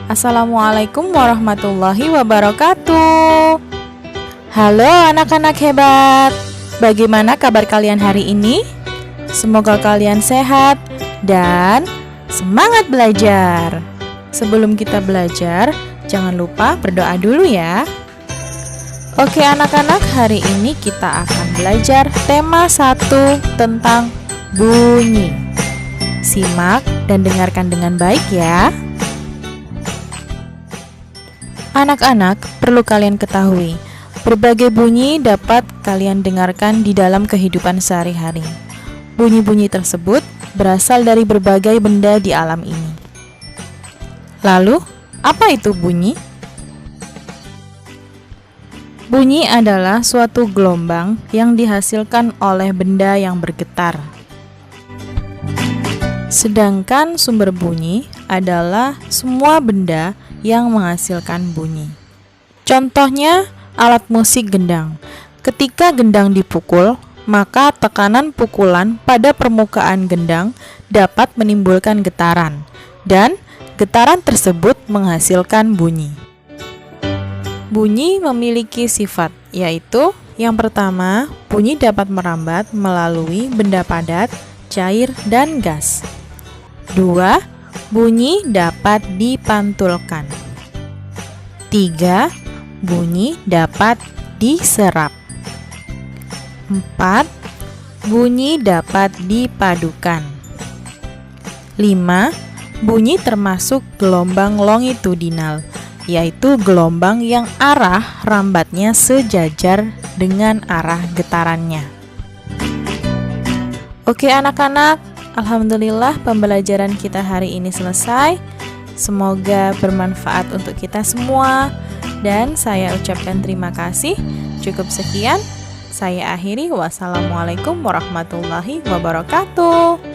Assalamualaikum warahmatullahi wabarakatuh. Halo anak-anak hebat, bagaimana kabar kalian hari ini? Semoga kalian sehat dan semangat belajar. Sebelum kita belajar, jangan lupa berdoa dulu ya. Oke anak-anak, hari ini kita akan belajar tema 1 tentang bunyi. Simak dan dengarkan dengan baik ya. Anak-anak, perlu kalian ketahui, berbagai bunyi dapat kalian dengarkan di dalam kehidupan sehari-hari. Bunyi-bunyi tersebut berasal dari berbagai benda di alam ini. Lalu, apa itu bunyi? Bunyi adalah suatu gelombang yang dihasilkan oleh benda yang bergetar. Sedangkan sumber bunyi adalah semua benda yang menghasilkan bunyi. Contohnya, alat musik gendang. Ketika gendang dipukul, maka tekanan pukulan pada permukaan gendang dapat menimbulkan getaran, dan getaran tersebut menghasilkan bunyi. Bunyi memiliki sifat, yaitu yang pertama, bunyi dapat merambat melalui benda padat, cair, dan gas. 2. Bunyi dapat dipantulkan. 3. Bunyi dapat diserap. 4. Bunyi dapat dipadukan. 5. Bunyi termasuk gelombang longitudinal, yaitu gelombang yang arah rambatnya sejajar dengan arah getarannya. Oke anak-anak, alhamdulillah pembelajaran kita hari ini selesai. Semoga bermanfaat untuk kita semua. Dan saya ucapkan terima kasih. Cukup sekian. Saya akhiri. Wassalamualaikum warahmatullahi wabarakatuh.